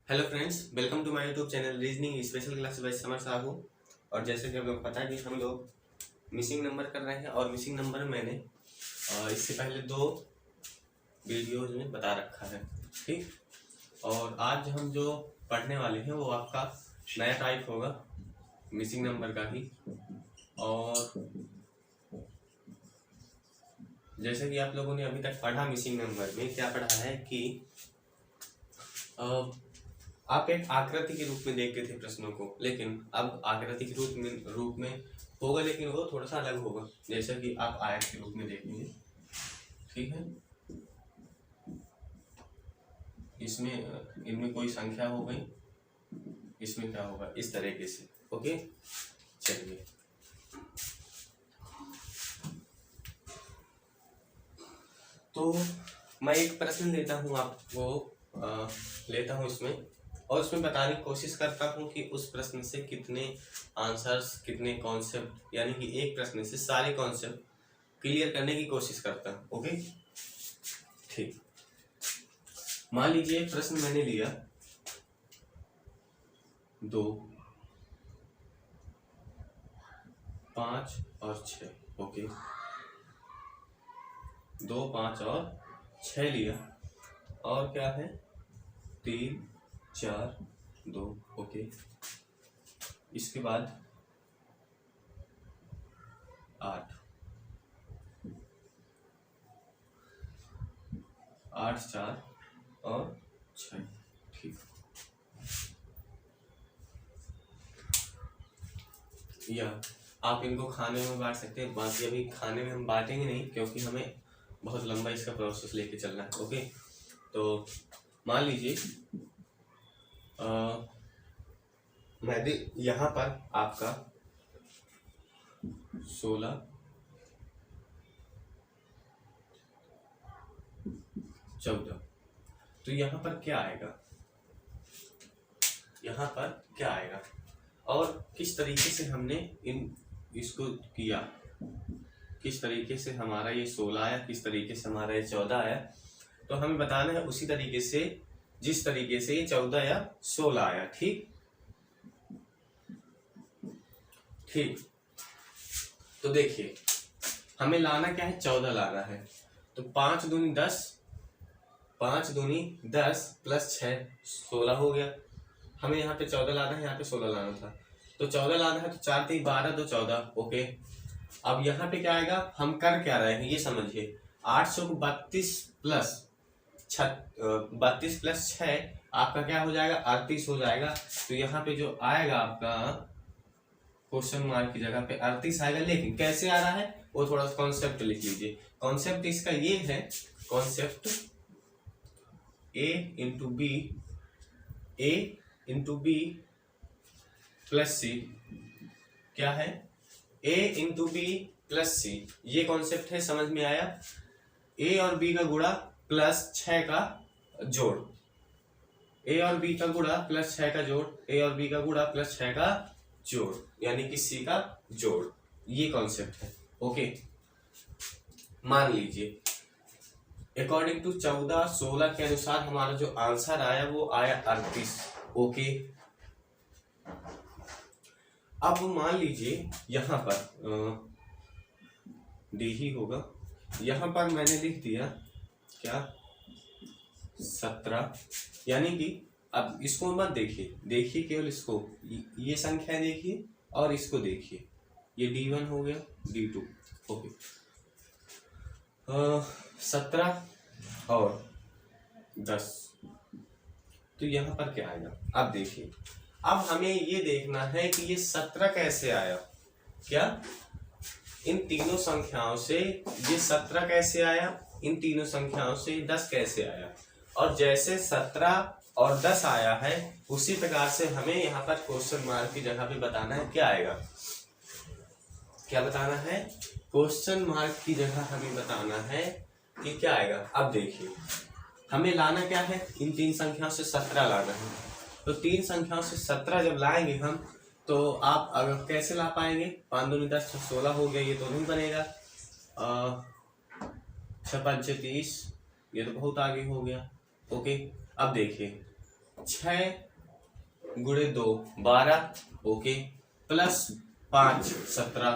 Hello friends, welcome to my YouTube channel reasoning special class by Samar Sahu. और जैसे कि आप लोग पता है कि हम लोग मिसिंग नंबर कर रहे हैं और मिसिंग नंबर मैंने इससे पहले 2 वीडियोज में बता रखा है, ठीक। और आज हम जो पढ़ने वाले हैं वो आपका नया टाइप होगा मिसिंग नंबर का ही। और जैसे कि आप लोगों ने अभी तक पढ़ा मिसिंग नंबर में क्या पढ़ा है कि आप एक आकृति के रूप में देखते थे प्रश्नों को, लेकिन अब आकृति के रूप में होगा, लेकिन वो थोड़ा सा अलग होगा। जैसा कि आप आयत के रूप में देखेंगे, ठीक है। इसमें इनमें कोई संख्या हो गई, इसमें क्या होगा इस तरीके से। ओके, चलिए तो मैं एक प्रश्न लेता हूँ, आपको लेता हूँ इसमें, और उसमें बताने की कोशिश करता हूँ कि उस प्रश्न से कितने आंसर्स, कितने कॉन्सेप्ट, यानी कि एक प्रश्न से सारे कॉन्सेप्ट क्लियर करने की कोशिश करता हूँ। ओके, ठीक। मान लीजिए प्रश्न मैंने लिया 2, 5 और 6। ओके, 2, 5 और 6 लिया, और क्या है 3, 4, 2। ओके, इसके बाद 8, 4 और 6, ठीक। या आप इनको खाने में बांट सकते हैं, बाकी अभी खाने में हम बांटेंगे नहीं क्योंकि हमें बहुत लंबा इसका प्रोसेस लेके चलना है। ओके, तो मान लीजिए मैं यहाँ पर आपका 16, 14, तो यहाँ पर क्या आएगा, यहाँ पर क्या आएगा, और किस तरीके से हमने इसको किया, किस तरीके से हमारा ये 16 आया, किस तरीके से हमारा ये 14 आया। तो हमें बताना है उसी तरीके से जिस तरीके से ये 14 या 16 आया, ठीक। तो देखिए हमें लाना क्या है, 14 लाना है। तो 5 दूनी 10, 5 दूनी 10 प्लस 6 16 हो गया। हमें यहाँ पे 14 लाना है, यहाँ पे 16 लाना था। तो 14 लाना है तो 4 3 12 2 14। ओके, अब यहाँ पे क्या आएगा, हम कर क्या रहे हैं ये समझिए। 832 प्लस 6 आपका क्या हो जाएगा, 38 हो जाएगा। तो यहाँ पे जो आएगा आपका क्वेश्चन मार्क की जगह पे 38 आएगा। लेकिन कैसे आ रहा है वो थोड़ा सा कॉन्सेप्ट लिख लीजिए। कॉन्सेप्ट इसका ये है, concept a into b plus c, क्या है a into b plus c, ये कॉन्सेप्ट है। समझ में आया? a और b का गुणा प्लस 6 का जोड़, a और b का गुणा प्लस 6 का जोड़, a और b का गुणा प्लस 6 का जोड़, यानी कि c का जोड़, ये कॉन्सेप्ट है। ओके, मान लीजिए अकॉर्डिंग टू 14 16 के अनुसार हमारा जो आंसर आया वो आया 38। ओके, अब मान लीजिए यहाँ पर डी ही होगा, यहाँ पर मैंने लिख दिया क्या 17, यानी कि अब इसको मत देखिए केवल इसको, ये संख्या देखिए और इसको देखिए, ये D1 हो गया, D2। ओके, 17 और 10, तो यहाँ पर क्या आएगा। अब देखिए, अब हमें ये देखना है कि ये 17 कैसे आया, क्या इन तीनों संख्याओं से ये 17 कैसे आया, इन तीनों संख्याओं से 10 कैसे आया। और जैसे 17 और 10 आया है उसी प्रकार से हमें यहाँ पर क्वेश्चन मार्क की जगह पे बताना है क्या आएगा, क्या बताना है, क्वेश्चन मार्क की जगह हमें बताना है कि क्या आएगा। अब देखिए हमें लाना क्या है, इन 3 संख्याओं से 17 लाना है। तो 3 संख्याओं से 17 जब लाएंगे हम, तो आप अगर कैसे ला पाएंगे, 5 दूनी 10 16 हो गया, ये तो नहीं बनेगा। 6 5 30, ये तो बहुत आगे हो गया। ओके, अब देखिए 6 गुणे 2 12, ओके, प्लस 5 17,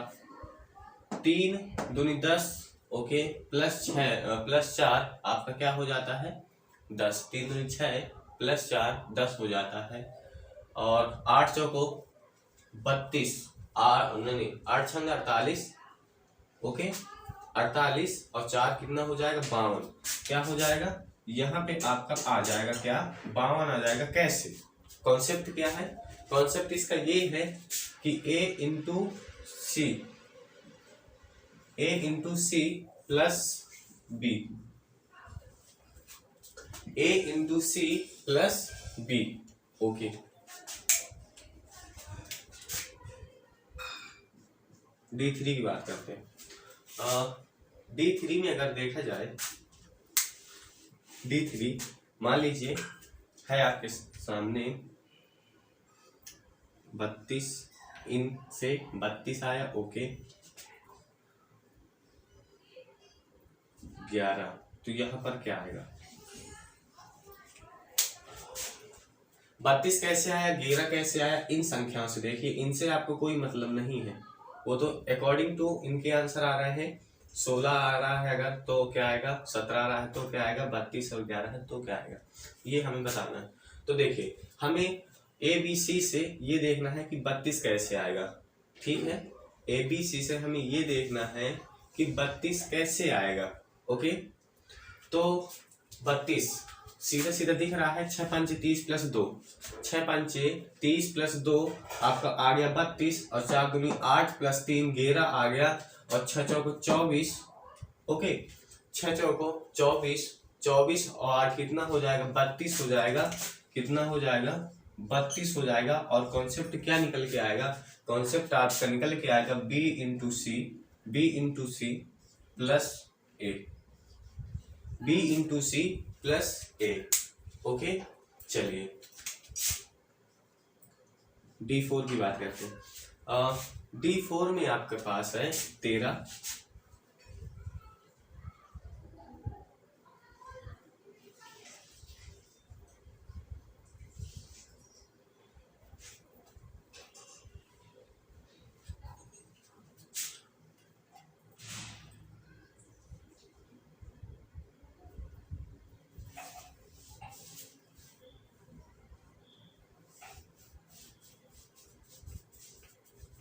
3 दूनी 10, ओके, प्लस 4 आपका क्या हो जाता है 10, 3 दूनी 6 प्लस 4 10 हो जाता है। और 8 चौको 32, नहीं 8 छंग 48, ओके 48 और 4 कितना हो जाएगा 52, क्या हो जाएगा यहाँ पे आपका आ जाएगा क्या 52 आ जाएगा। कैसे, कॉन्सेप्ट क्या है, कॉन्सेप्ट इसका ये है कि a into C plus B, a into C plus B, okay. D3 की बात करते हैं। D3 में अगर देखा जाए, D3 मान लीजिए है आपके सामने 32, इन से 32 आया, ओके 11, तो यहाँ पर क्या आएगा 32 कैसे आया 11 कैसे आया, इन संख्याओं से देखिए, इनसे आपको कोई मतलब नहीं है, वो तो अकॉर्डिंग टू इनके आंसर आ रहे हैं। 16 आ रहा है अगर तो क्या आएगा, 17 आ रहा है तो क्या आएगा, 32 और 11 है तो क्या आएगा, ये हमें बताना है। तो देखिए हमें ABC से ये देखना है कि 32 कैसे आएगा, ठीक है, ABC से हमें ये देखना है कि 32 कैसे आएगा, ओके। तो 32 सीधा सीधा दिख रहा है, 6 पंचे 30 प्लस 2, 6 पंचे 30 प्लस 2 आपका आ गया 32, और 4 दूनी 8 प्लस 3 11 आ गया, और 6 चौको 24, ओके 6 चौको 24, 24 और 8 कितना हो जाएगा 32 हो जाएगा, कितना हो जाएगा 32 हो जाएगा। और कॉन्सेप्ट क्या निकल के आएगा, कॉन्सेप्ट आपका निकल के आएगा B इंटू सी प्लस ए, B इंटू सी प्लस ए, ओके। चलिए D4 की बात करते हैं। D4 में आपके पास है 13,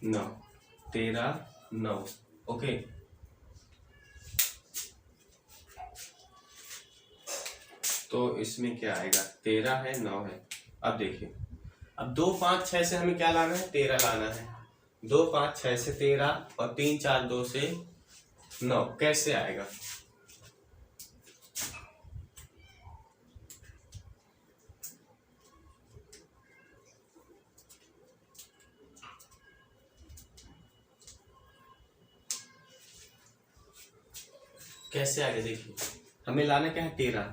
नौ 13 9, ओके। तो इसमें क्या आएगा 13 है 9 है। अब देखिए, अब 2 5 6 से हमें क्या लाना है 13 लाना है, 2 5 6 से 13 और 3 4 2 से 9, कैसे आएगा, कैसे आएगा। देखिए हमें लाना क्या है 13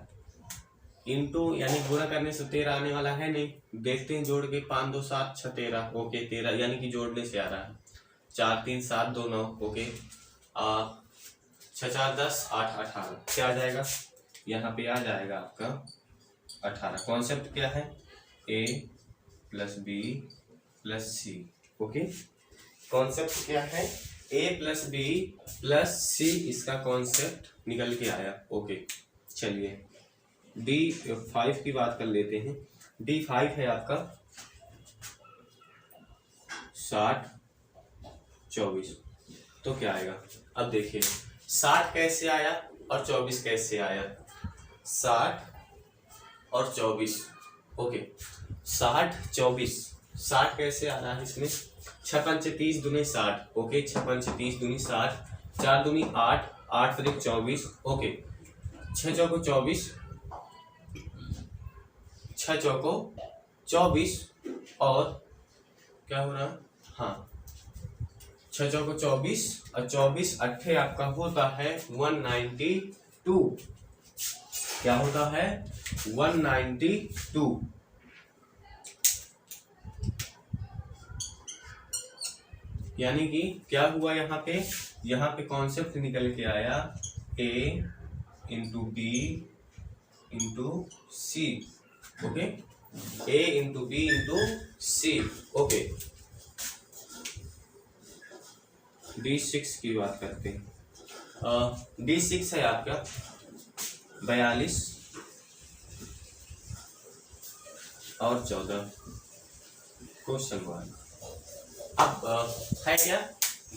इंटू, यानी गुणा करने से 13 आने वाला है नहीं, देखते हैं जोड़ के 5 2 7 6 13, ओके 13 यानी कि जोड़ने से आ रहा है, 4 3 7 2 9, ओके 6 4 10 8 18, क्या आ जाएगा यहाँ पे आ जाएगा आपका 18। कॉन्सेप्ट क्या है A plus B plus C, okay. Concept क्या है A plus B plus C, इसका कॉन्सेप्ट निकल के आया, ओके। चलिए D5 की बात कर लेते हैं। D5 है आपका 60 24, तो क्या आएगा। अब देखिए 60 कैसे आया और 24 कैसे आया, 60 और 24, ओके 60 24, 60 कैसे आ रहा है इसमें 6 पंचे 30 दूनी 60, ओके 6 पंचे 30 दूनी 60, 4 दूनी 8 8 त्रिक 24, ओके 6 चौको 24, 6 चौको 24 और क्या हो रहा है, हाँ 6 चौको 24 और 24 अट्ठे आपका होता है 192, क्या होता है 192। यानी कि क्या हुआ यहाँ पे कॉन्सेप्ट निकल के आया A into B into C, okay A into B into C. Okay, D6 की बात करते हैं। D6 है आपका 42 और 14 क्वेश्चन 1। अब है क्या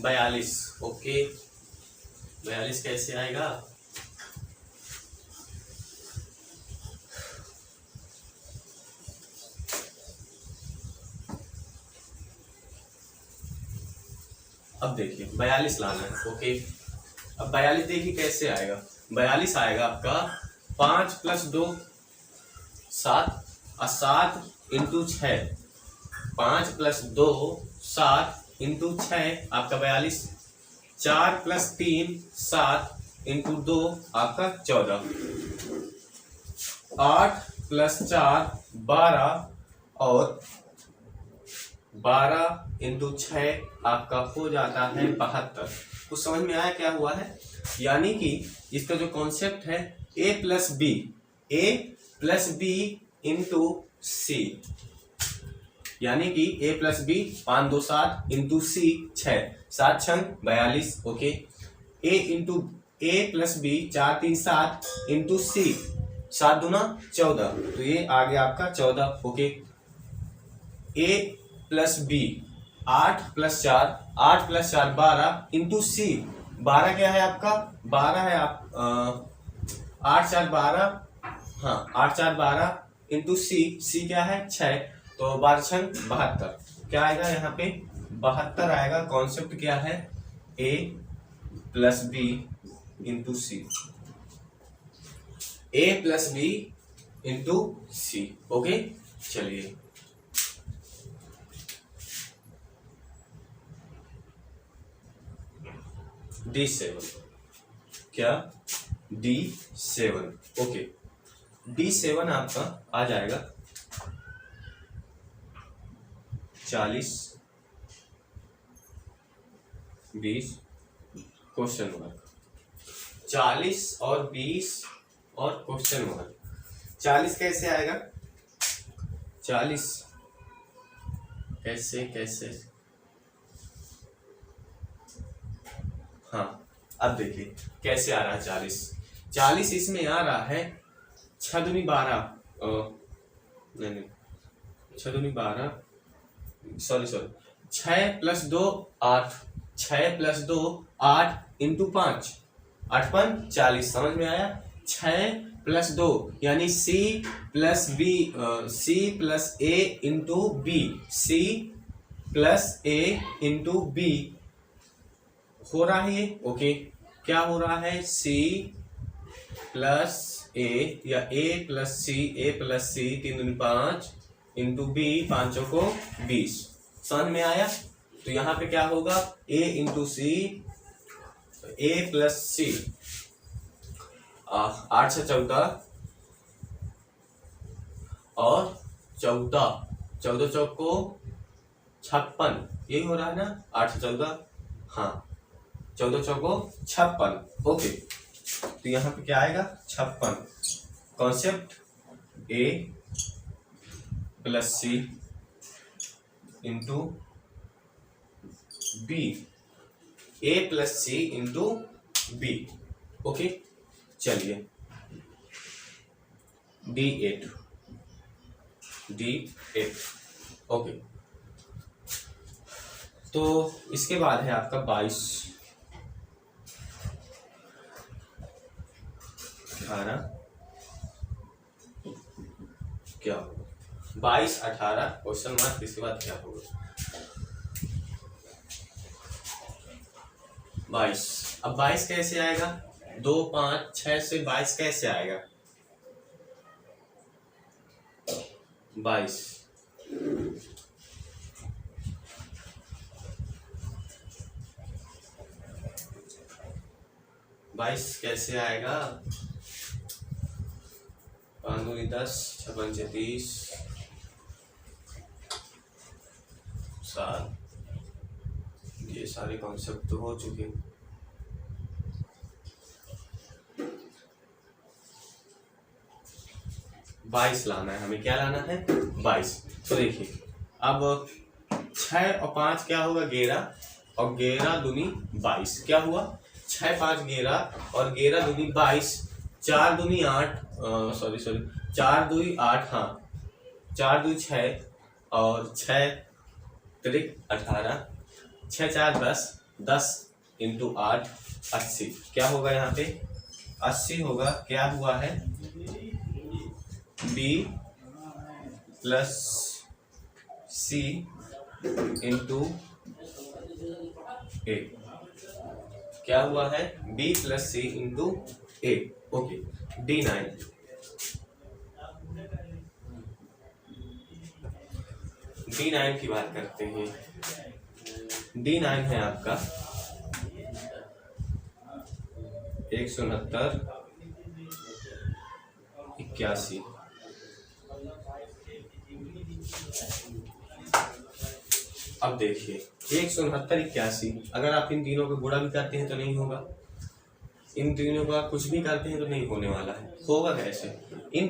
42। ओके, 42 कैसे आएगा? अब देखिए 42 लाना है। ओके, अब 42 देखिए कैसे आएगा। 42 आएगा आपका 5 + 2 7 और 7 इंटू 6। 5 + 2 7 इंटू 6 आपका 42। 4 + 3 7 इंटू 2 आपका 14। 8 + 4 12 और 12 इंटू 6 आपका हो जाता है 72। कुछ समझ में आया क्या हुआ है? यानी कि इसका जो कॉन्सेप्ट है a plus B into c, यानी कि a plus b 5 2 7 into c 6 7 6 42। Okay, a plus b 4 3 7 into c 7 दूना 14, तो ये आ गया आपका 14। Okay, a plus b 8 + 4 8 + 4 12 into c 12 क्या है आपका 12 है आप 8 4 12, हाँ 8 4 12 इंटू सी क्या है 6, तो 12 6 72। क्या आएगा यहाँ पे 72 आएगा। कॉन्सेप्ट क्या है a plus B into C, a plus B into C. Okay, चलिए D7। क्या D7? ओके, D7 आपका आ जाएगा 40 20 क्वेश्चन 1। 40 और 20 और क्वेश्चन 1। 40 कैसे आएगा? 40 कैसे हाँ, अब देखिए कैसे आ रहा है 40। 40 इसमें आ रहा है 6 दूनी 12, नहीं 6 दूनी 12, सॉरी 6 + 2 8, 6 + 2 8 इंटू 5 8 5 40। समझ में आया? 6 + 2 यानी C plus A into B, C plus A into B हो रहा है ये। ओके, क्या हो रहा है C प्लस A या A प्लस C 3 दूनी 5 इंटू बी 5 को 20। समझ में आया? तो यहाँ पे क्या होगा A into C, A plus c 8 से 14 और 14 चौक को 56, यही हो रहा है ना 8 से 14, हाँ 14 चौको 56। ओके, तो यहाँ पे क्या आएगा 56। Concept A plus C into B, A plus C into B. Okay, चलिए D8। ओके, तो इसके बाद है आपका 22 18, क्या होगा 22 18 क्वेश्चन मार्क। इसके बाद क्या होगा 22। अब 22 कैसे आएगा? 2 5 6 से 22 कैसे आएगा? 22 कैसे आएगा? 5 दूनी 10 6 पंचे 30 7। ये सारे कॉन्सेप्ट तो हो चुके। 22 लाना है हमें। क्या लाना है? 22। तो देखिए अब 6 और 5 क्या होगा? 11, और 11 दूनी 22। क्या हुआ? 6 5 11 और 11 दूनी 22, 4 दूनी 8, सॉरी 4 दूनी 8, हाँ 4 दूनी 6 और 6 त्रिक 18, 6 4 10, 10 इंटू 8 80। क्या होगा यहाँ पे? 80 होगा। क्या हुआ है? B plus C into a. क्या हुआ है? B plus C into a. Okay, D9। D9 की बात करते हैं। D9 है आपका 169 81। अब देखिए 169 81, अगर आप इन तीनों को गुणा भी करते हैं तो नहीं होगा, इन तीनों का कुछ भी करते हैं तो नहीं होने वाला है। होगा कैसे? इन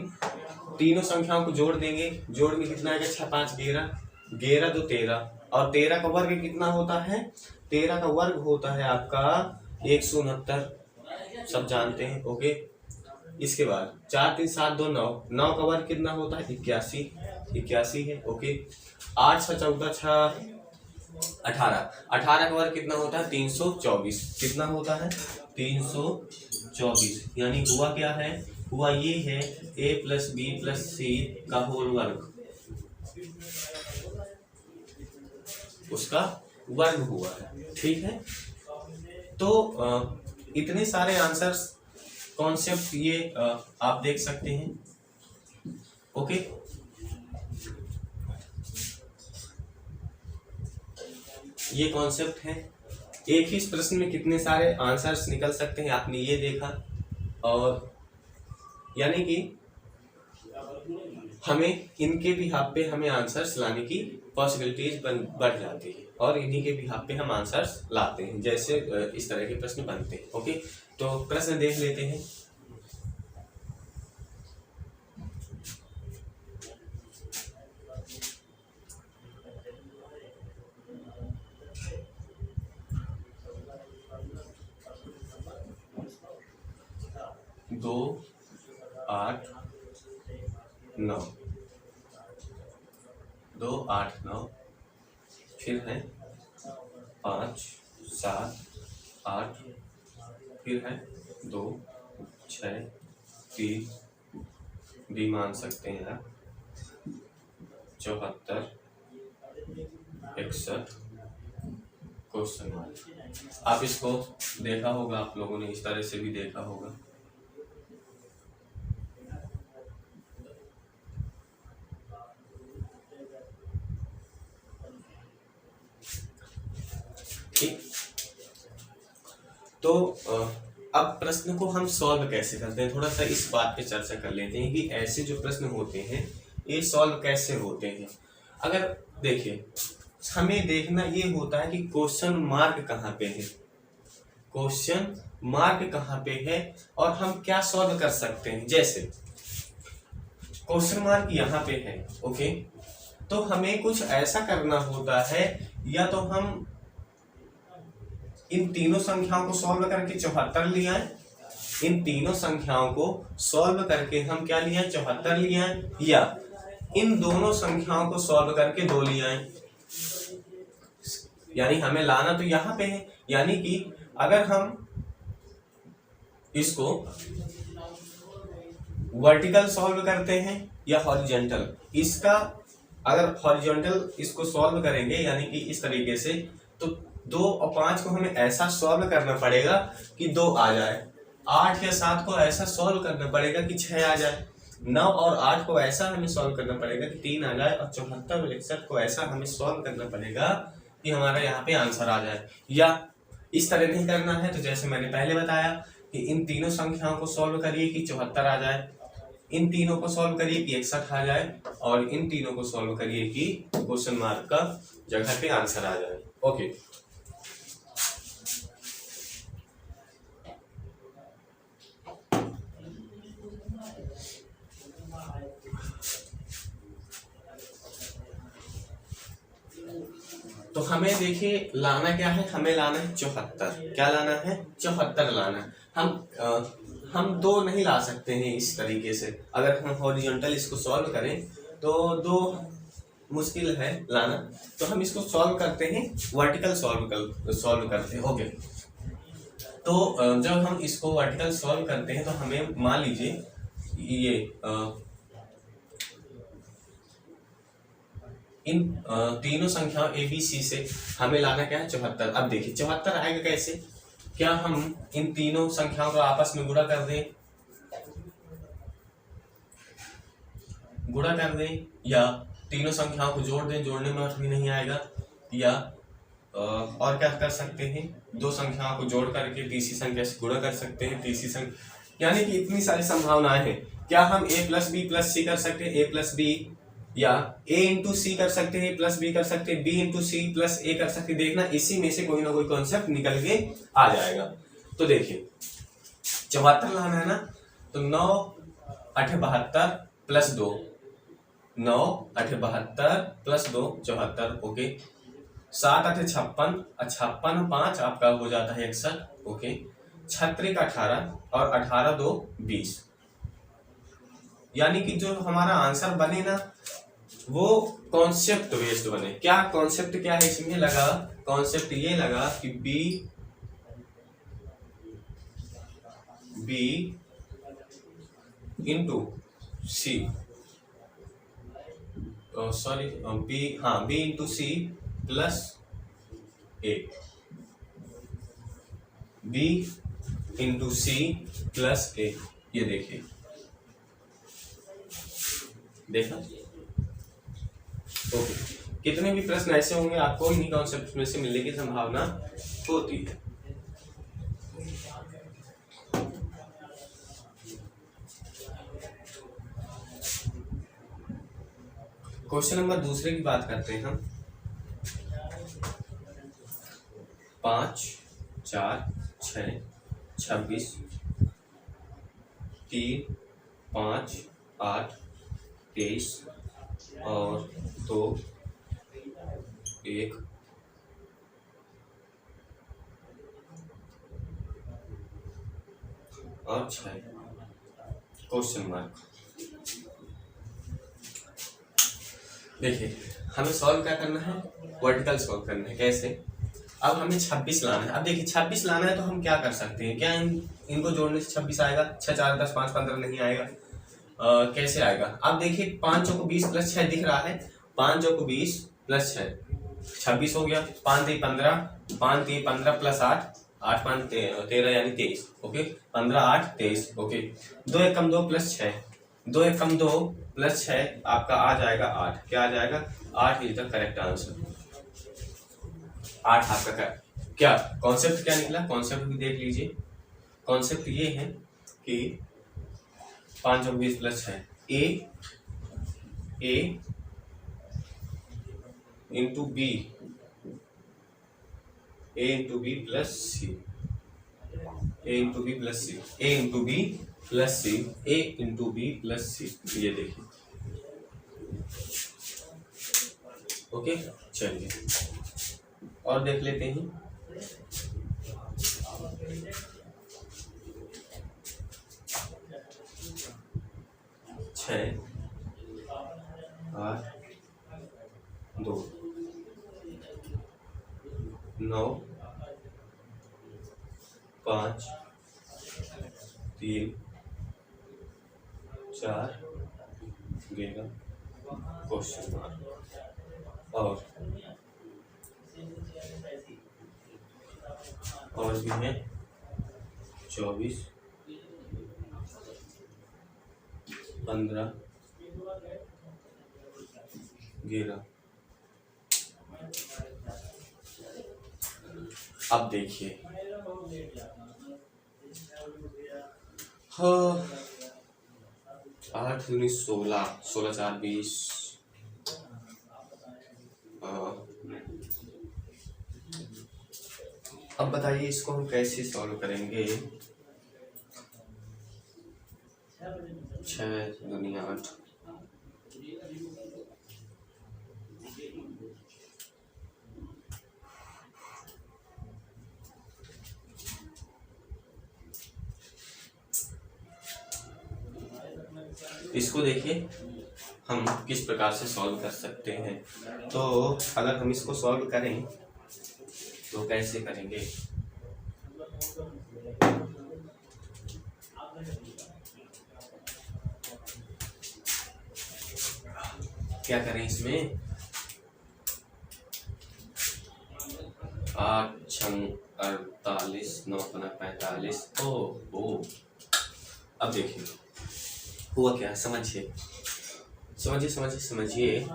तीनों संख्याओं को जोड़ देंगे। जोड़ में कितना आएगा? 6 5 11, 11 2 13, और 13 का वर्ग कितना होता है? 13 का वर्ग होता है आपका 169, सब जानते हैं। ओके, इसके बाद 4 3 7 2 9, 9 का वर्ग कितना होता है? 81, 81 है। ओके, 8 6 14 6 18, 18 का वर्ग कितना होता है? 324। कितना होता है? 324। यानी हुआ क्या है? हुआ ये है a प्लस बी प्लस सी का होल वर्ग, उसका वर्ग हुआ है। ठीक है, तो इतने सारे आंसर्स कॉन्सेप्ट ये आप देख सकते हैं। ओके, ये कॉन्सेप्ट है। एक ही प्रश्न में कितने सारे आंसर्स निकल सकते हैं आपने ये देखा, और यानी कि हमें इनके भी हाथ पे हमें आंसर्स लाने की पॉसिबिलिटीज बढ़ जाती है, और इन्हीं के भी हाथ पे हम आंसर्स लाते हैं, जैसे इस तरह के प्रश्न बनते हैं। ओके, तो प्रश्न देख लेते हैं। दो 8 9, 2 8 9, फिर है 5 7 8, फिर है 2 6 3, भी मान सकते हैं आप, 74 61 क्वेश्चन मार्क। आप इसको देखा होगा, आप लोगों ने इस तरह से भी देखा होगा। ठीक, तो अब प्रश्न को हम सॉल्व कैसे करते हैं, थोड़ा सा इस बात पे चर्चा कर लेते हैं कि ऐसे जो प्रश्न होते हैं ये सॉल्व कैसे होते हैं। अगर देखिए, हमें देखना ये होता है कि क्वेश्चन मार्क कहाँ पे है, क्वेश्चन मार्क कहाँ पे है, और हम क्या सॉल्व कर सकते हैं। जैसे क्वेश्चन मार्क यहाँ पे है, ओके, तो हमें कुछ ऐसा करना होता है, या तो हम इन तीनों संख्याओं को सॉल्व करके 74 ले आए, इन तीनों संख्याओं को सॉल्व करके हम क्या लिए? 74 ले आए, या इन दोनों संख्याओं को सॉल्व करके 2 ले आए। यानी हमें लाना तो यहाँ पे है, यानी कि अगर हम इसको वर्टिकल सॉल्व करते हैं या हॉरिजॉन्टल, इसका अगर हॉरिजॉन्टल इसको सॉल्व करेंगे यानी कि इस तरीके से, तो 2 और 5 को हमें ऐसा सॉल्व करना पड़ेगा कि 2 आ जाए, 8 या 7 को ऐसा सॉल्व करना पड़ेगा कि 6 आ जाए, 9 और 8 को ऐसा हमें सॉल्व करना पड़ेगा कि 3 आ जाए, और 74 और 61 को ऐसा हमें सॉल्व करना पड़ेगा कि हमारा यहाँ पे आंसर आ जाए। या इस तरह नहीं करना है तो जैसे मैंने पहले बताया कि इन तीनों संख्याओं को सॉल्व करिए कि 74 आ जाए, इन तीनों को सॉल्व करिए कि 61 आ जाए, और इन तीनों को सॉल्व करिए कि क्वेश्चन मार्क का जगह पे आंसर आ जाए। ओके, तो हमें देखिए लाना क्या है, हमें लाना है 74। क्या लाना है? 74 लाना है। हम दो नहीं ला सकते हैं इस तरीके से। अगर हम हॉरिजॉन्टल इसको सॉल्व करें तो दो मुश्किल है लाना, तो हम इसको सॉल्व करते हैं, वर्टिकल सॉल्व करते हैं। ओके, तो जब हम इसको वर्टिकल सॉल्व करते हैं तो हमें मान लीजिए ये इन तीनों संख्याओं ए बी सी से हमें लाना क्या है? 74। अब देखिए 74 आएगा कैसे? क्या हम इन तीनों संख्याओं को आपस में गुणा कर दें, या तीनों संख्याओं को जोड़ दें, जोड़ने में अर्थ भी नहीं आएगा, या और क्या कर सकते हैं, दो संख्याओं को जोड़ करके तीसरी संख्या से गुणा कर सकते हैं, तीसरी संख्या, यानी कि इतनी सारी संभावनाएं हैं। क्या हम a plus B plus C कर सकते हैं, a प्लस बी, या a इंटू सी कर सकते हैं, प्लस बी कर सकते हैं, b into C plus a कर सकते हैं। देखना इसी में से कोई ना कोई कॉन्सेप्ट निकल के आ जाएगा। तो देखिए 74 लाना है ना, तो 9 8 72 प्लस 2, 9 8 72 प्लस 2 74। ओके, 7 8 56, 56 5 आपका हो जाता है 61। ओके, 36 18 और 18 2 20। यानी कि जो हमारा आंसर बने ना वो कॉन्सेप्ट बेस्ड बने। क्या कॉन्सेप्ट क्या है इसमें लगा? कॉन्सेप्ट ये लगा कि B into C, sorry B into C plus A, B into C plus A. ये देखिए, देखा? ओके, कितने भी प्रश्न ऐसे होंगे आपको इन्हीं कॉन्सेप्ट में से मिलने की संभावना होती है। क्वेश्चन नंबर दूसरे की बात करते हैं हम। 5 4 6 26 3 5 8 23 और 2 1 और 6। Question mark. देखिए हमें सॉल्व क्या करना है? वर्टिकल सॉल्व करना है। कैसे? अब हमें 26 लाना है। अब देखिए 26 लाना है तो हम क्या कर सकते हैं? क्या इनको जोड़ने से 26 आएगा? 6 4 10 5 15 नहीं आएगा। कैसे आएगा? अब देखिए 5 को 20 प्लस 6 दिख रहा है, 5 को 20 प्लस 6 26 हो गया। 5 3 15, 5 3 15 प्लस 8, 8 5 13 यानी 23। ओके, 15 8 23। ओके, 2 1 कम 2 प्लस 6, 2 1 कम 2 प्लस 6 आपका आ जाएगा 8। क्या आ जाएगा? 8 इज द करेक्ट आंसर। 8 आपका क्या कॉन्सेप्ट क्या निकला? कॉन्सेप्ट भी देख लीजिए। कॉन्सेप्ट ये है कि 5 और 20 प्लस 6, ए इंटू बी, ए इंटू बी प्लस सी, ए इंटू बी प्लस सी, ए इंटू बी प्लस सी, ए इंटू बी प्लस सी। ये देखिए। ओके, चलिए और देख लेते हैं। छः 8 2 9 5 3 4 11 क्वेश्चन मार्क। और भी है 24 15 11। अब देखिए हाँ 8 दूनी 16, 16 4 20। अब बताइए इसको हम कैसे सॉल्व करेंगे? 6 दूनी 8, इसको देखिए हम किस प्रकार से सॉल्व कर सकते हैं। तो अगर हम इसको सॉल्व करें तो कैसे करेंगे, क्या करें इसमें, 8 छंग 48 9 45। ओ अब देखिए हुआ क्या, समझिए समझिए समझिए समझिए।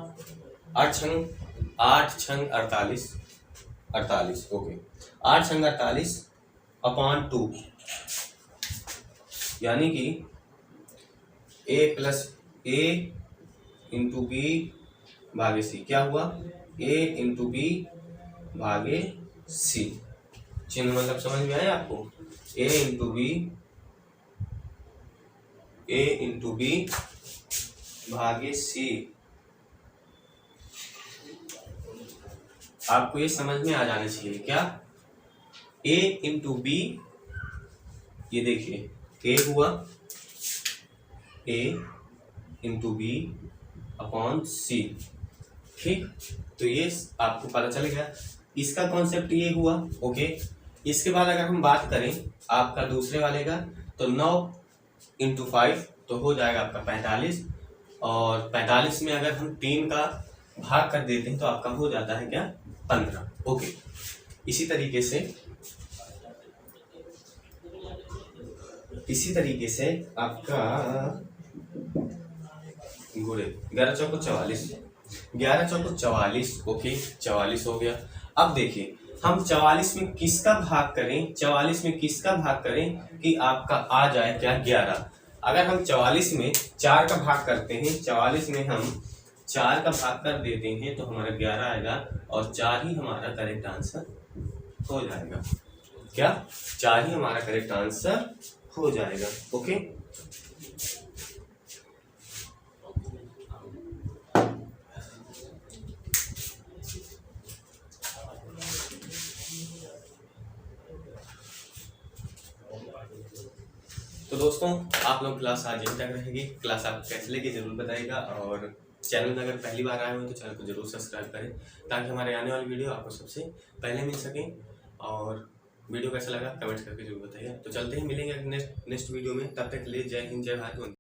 8 छंग 48, ओके। 8 छंग 48 अपॉन 2, यानी कि a plus a into B भागे सी, क्या हुआ, a इंटू बी भागे सी। चिन्ह मतलब समझ में आया आपको, a इंटू बी भागे सी। आपको ये समझ में आ जाना चाहिए क्या, a इंटू बी, ये देखिए a हुआ a इंटू बी अपॉन सी, ठीक। तो ये आपको पता चल गया, इसका कॉन्सेप्ट ये हुआ, ओके। इसके बाद अगर हम बात करें आपका दूसरे वाले का, तो 9 इंटू 5 तो हो जाएगा आपका 45, और 45 में अगर हम 3 का भाग कर देते हैं तो आपका हो जाता है क्या, 15, ओके। इसी तरीके से आपका गुड़े 11 चौको 44, 11 चौको 44, ओके 44 हो गया। अब देखिए हम 44 में किसका भाग करें, 44 में किसका भाग करें कि आपका आ जाए क्या, 11। अगर हम 44 में 4 का भाग करते हैं, 44 में हम 4 का भाग कर देते हैं तो हमारा 11 आएगा, और 4 ही हमारा करेक्ट आंसर हो जाएगा, क्या 4 ही हमारा करेक्ट आंसर हो जाएगा, ओके। तो दोस्तों आप लोग क्लास आज यहीं तक रहेगी। क्लास आपको कैसे लगी जरूर बताइएगा, और चैनल में अगर पहली बार आए हो तो चैनल को जरूर सब्सक्राइब करें, ताकि हमारे आने वाली वीडियो आपको सबसे पहले मिल सके। और वीडियो कैसा लगा कमेंट करके जरूर बताइए। तो चलते हैं, मिलेंगे नेक्स्ट वीडियो में, तब तक के लिए जय हिंद जय भारत।